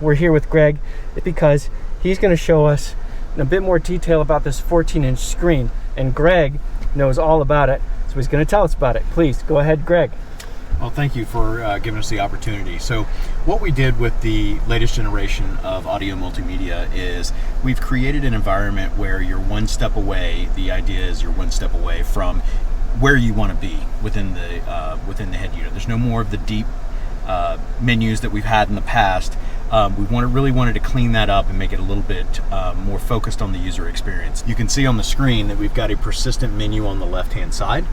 we're here with Greg because he's going to show us in a bit more detail about this 14-inch screen. And Greg knows all about it, so he's going to tell us about it. Please, go ahead, Greg. Well, thank you for giving us the opportunity. So what we did with the latest generation of audio multimedia is we've created an environment where you're one step away. The idea is you're one step away from where you want to be within the head unit. There's no more of the deep menus that we've had in the past. We really wanted to clean that up and make it a little bit more focused on the user experience. You can see on the screen that we've got a persistent menu on the left-hand side.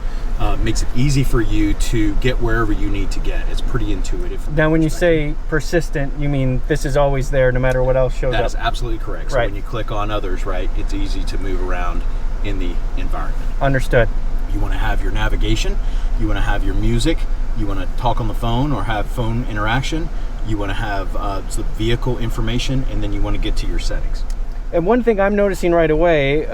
Makes it easy for you to get wherever you need to get. It's pretty intuitive. Now, when you say persistent, you mean this is always there no matter what else shows up? That is absolutely correct. So right. When you click on others, right, it's easy to move around in the environment. Understood. You want to have your navigation, you want to have your music, you want to talk on the phone or have phone interaction, you want to have some vehicle information, and then you want to get to your settings. And one thing I'm noticing right away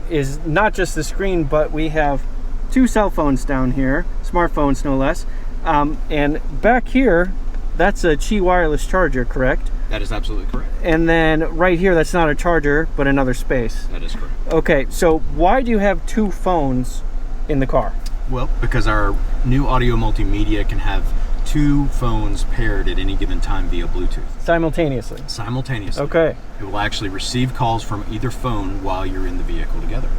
is not just the screen, but we have two cell phones down here, smartphones no less. And back here, that's a Qi wireless charger, correct? That is absolutely correct. And then right here, that's not a charger, but another space. That is correct. Okay, so why do you have two phones in the car? Well, because our new audio multimedia can have two phones paired at any given time via Bluetooth. Simultaneously? Simultaneously. Okay. It will actually receive calls from either phone while you're in the vehicle together.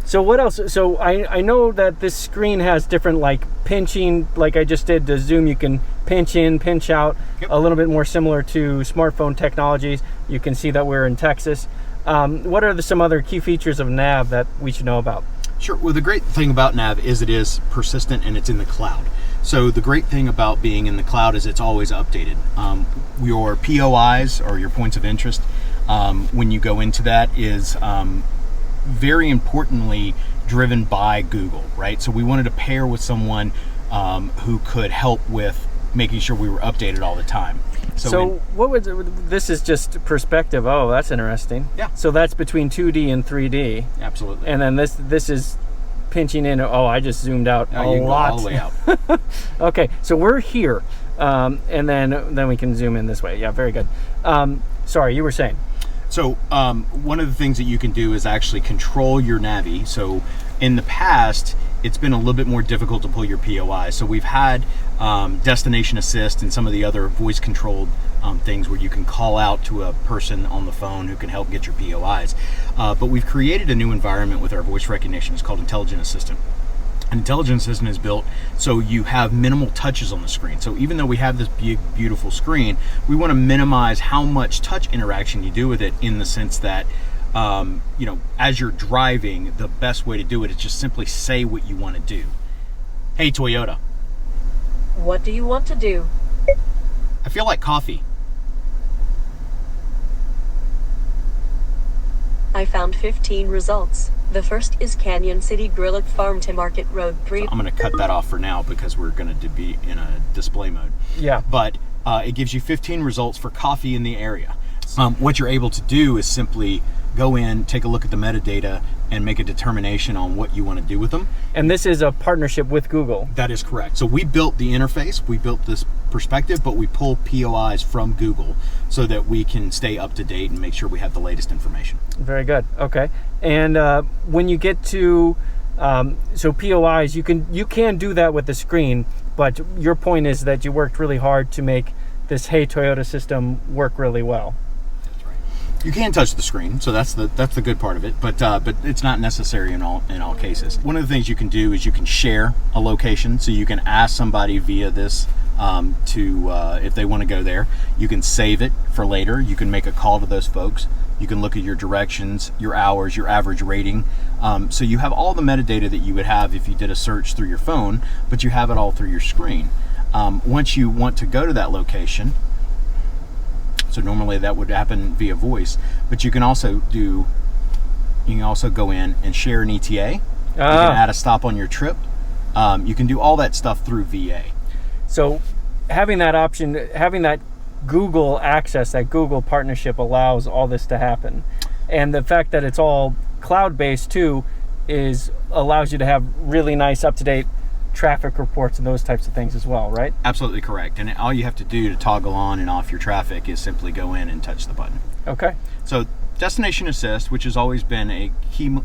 So what else? So I know that this screen has different, like pinching, like I just did to Zoom. You can pinch in, pinch out, yep. A little bit more similar to smartphone technologies. You can see that we're in Texas. What are some other key features of nav that we should know about? Sure. Well, the great thing about nav is it is persistent and it's in the cloud. So the great thing about being in the cloud is it's always updated. Your POIs, or your points of interest, when you go into that, is very importantly driven by Google, right? So we wanted to pair with someone who could help with making sure we were updated all the time. So what was this is just perspective. Oh, that's interesting. Yeah. So that's between 2D and 3D. Absolutely. And then this is pinching in. Oh, I just zoomed out a you can lot. go all the way out. Okay, so we're here, and then we can zoom in this way. Yeah, very good. Sorry, you were saying. So one of the things that you can do is actually control your Navi. So in the past, it's been a little bit more difficult to pull your POI. So we've had destination assist and some of the other voice controlled things where you can call out to a person on the phone who can help get your POIs. But we've created a new environment with our voice recognition. It's called Intelligent Assistant. An Intelligent Assistant is built so you have minimal touches on the screen. So even though we have this big, beautiful screen, we want to minimize how much touch interaction you do with it, in the sense that, as you're driving, the best way to do it is just simply say what you want to do. Hey, Toyota. What do you want to do? I feel like coffee. I found 15 results. The first is Canyon City Grill Farm to Market Road 3. So I'm going to cut that off for now because we're going to be in a display mode. Yeah. But it gives you 15 results for coffee in the area. What you're able to do is simply go in, take a look at the metadata, and make a determination on what you want to do with them. And this is a partnership with Google. That is correct. So we built the interface, we built this perspective, but we pull POIs from Google so that we can stay up to date and make sure we have the latest information. Very good. Okay. And when you get to so POIs, you can do that with the screen, but your point is that you worked really hard to make this Hey Toyota system work really well. That's right. You can touch the screen, so that's the good part of it, but it's not necessary in all cases. One of the things you can do is you can share a location, so you can ask somebody via this if they want to go there. You can save it for later. You can make a call to those folks. You can look at your directions, your hours, your average rating. So you have all the metadata that you would have if you did a search through your phone, but you have it all through your screen. Once you want to go to that location, so normally that would happen via voice, but you can also go in and share an ETA. You can add a stop on your trip. You can do all that stuff through VA. So having that option, having that Google access, that Google partnership allows all this to happen. And the fact that it's all cloud-based too allows you to have really nice up-to-date traffic reports and those types of things as well, right? Absolutely correct. And all you have to do to toggle on and off your traffic is simply go in and touch the button. Okay. So destination assist, which has always been a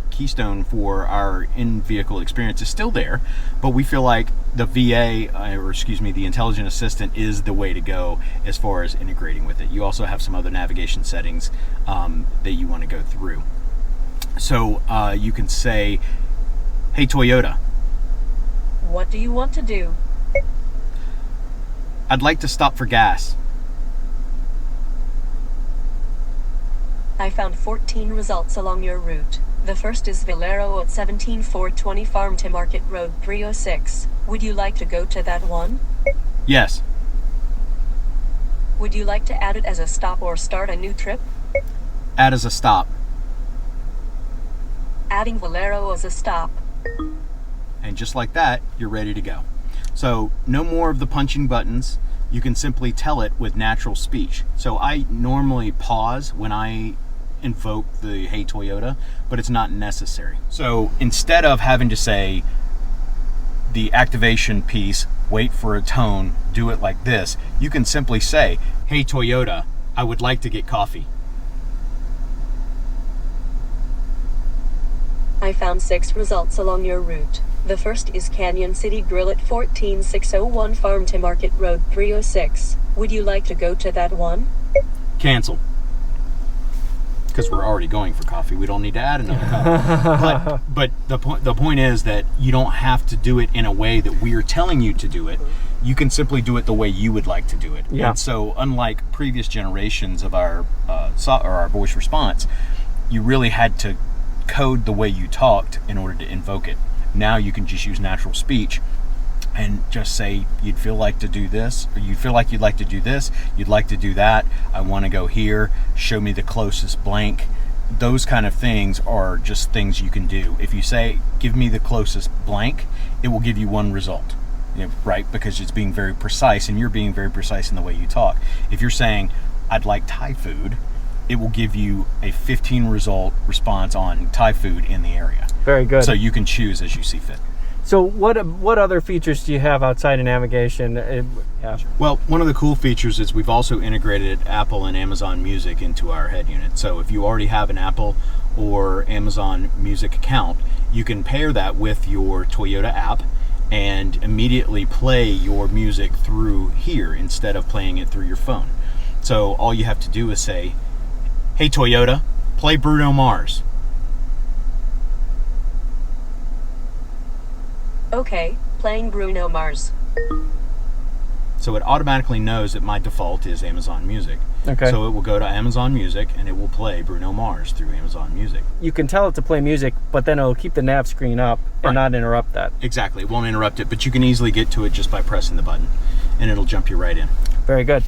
keystone for our in-vehicle experience, is still there, but we feel like the the intelligent assistant is the way to go as far as integrating with it. You also have some other navigation settings that you want to go through. So you can say, "Hey Toyota, What do you want to do? I'd like to stop for gas." I found 14 results along your route. The first is Valero at 17420 Farm to Market Road 306. Would you like to go to that one? Yes. Would you like to add it as a stop or start a new trip? Add as a stop. Adding Valero as a stop. And just like that, you're ready to go. So no more of the punching buttons. You can simply tell it with natural speech. So I normally pause when I invoke the "Hey Toyota," but it's not necessary. So instead of having to say the activation piece, wait for a tone, do it like this, you can simply say, "Hey Toyota, I would like to get coffee." I found 6 results along your route. The first is Canyon City Grill at 14601 Farm to Market Road 306. Would you like to go to that one? Cancel. Because we're already going for coffee. We don't need to add another coffee. but the point is that you don't have to do it in a way that we are telling you to do it. You can simply do it the way you would like to do it. Yeah. And so unlike previous generations of our our voice response, you really had to code the way you talked in order to invoke it. Now you can just use natural speech and just say, "You'd feel like to do this," or "You feel like you'd like to do this, you'd like to do that, I want to go here, show me the closest blank." Those kind of things are just things you can do. If you say, "Give me the closest blank," it will give you one result, right? Because it's being very precise, and you're being very precise in the way you talk. If you're saying, "I'd like Thai food," it will give you a 15 result response on Thai food in the area. Very good. So you can choose as you see fit. So what other features do you have outside of navigation? Yeah. Well, one of the cool features is we've also integrated Apple and Amazon Music into our head unit. So if you already have an Apple or Amazon Music account, you can pair that with your Toyota app and immediately play your music through here instead of playing it through your phone. So all you have to do is say, "Hey Toyota, play Bruno Mars." Okay, playing Bruno Mars. So it automatically knows that my default is Amazon Music. Okay. So it will go to Amazon Music and it will play Bruno Mars through Amazon Music. You can tell it to play music, but then it'll keep the nav screen up and Right. not interrupt that. Exactly. It won't interrupt it, but you can easily get to it just by pressing the button and it'll jump you right in. Very good.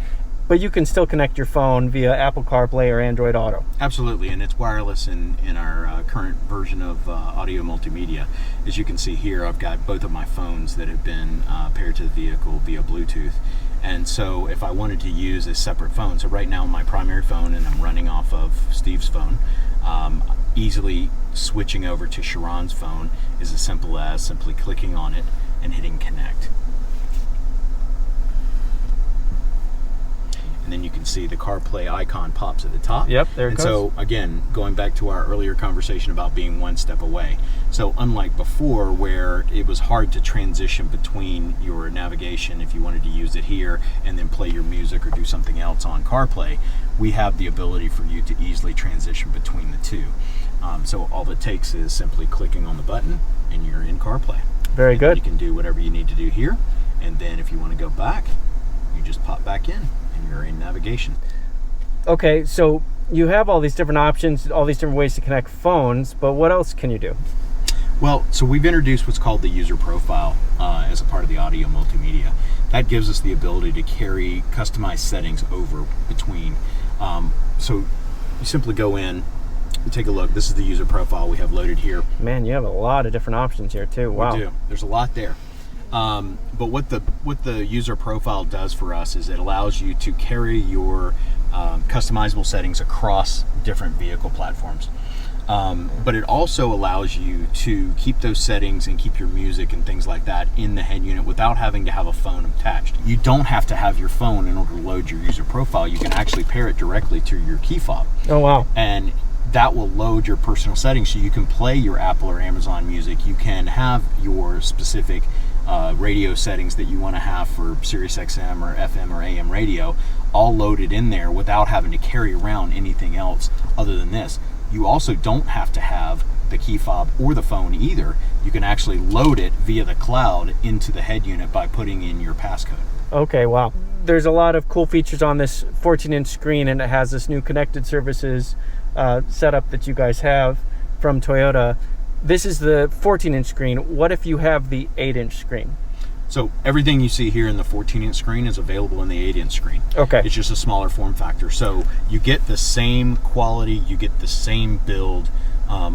But you can still connect your phone via Apple CarPlay or Android Auto. Absolutely, and it's wireless in our current version of Audio Multimedia. As you can see here, I've got both of my phones that have been paired to the vehicle via Bluetooth. And so if I wanted to use a separate phone, so right now my primary phone, and I'm running off of Steve's phone, easily switching over to Sharon's phone is as simple as simply clicking on it and hitting connect. And then you can see the CarPlay icon pops at the top. Yep, there it and goes. So again, going back to our earlier conversation about being one step away. So unlike before where it was hard to transition between your navigation if you wanted to use it here and then play your music or do something else on CarPlay, we have the ability for you to easily transition between the two. So all it takes is simply clicking on the button and you're in CarPlay. Very And good. You can do whatever you need to do here, and then if you want to go back, you just pop back in and you're in navigation. Okay, so you have all these different options, all these different ways to connect phones, but what else can you do? Well, so we've introduced what's called the user profile as a part of the Audio Multimedia. That gives us the ability to carry customized settings over between. So you simply go in, take a look. This is the user profile we have loaded here. Man, you have a lot of different options here too. Wow. We do. There's a lot there. But what the user profile does for us is it allows you to carry your customizable settings across different vehicle platforms. But it also allows you to keep those settings and keep your music and things like that in the head unit without having to have a phone attached. You don't have to have your phone in order to load your user profile. You can actually pair it directly to your key fob. Oh, wow. And that will load your personal settings, so you can play your Apple or Amazon music. You can have your specific radio settings that you want to have for Sirius XM or FM or AM radio all loaded in there without having to carry around anything else other than this. You also don't have to have the key fob or the phone either. You can actually load it via the cloud into the head unit by putting in your passcode. Okay, wow. There's a lot of cool features on this 14-inch screen, and it has this new connected services setup that you guys have from Toyota. This is the 14-inch screen. What if you have the 8-inch screen? So everything you see here in the 14-inch screen is available in the 8-inch screen. Okay. It's just a smaller form factor. So you get the same quality, you get the same build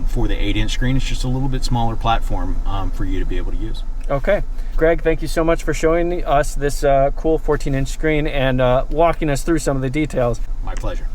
for the 8-inch screen. It's just a little bit smaller platform for you to be able to use. Okay. Greg, thank you so much for showing us this cool 14-inch screen and walking us through some of the details. My pleasure.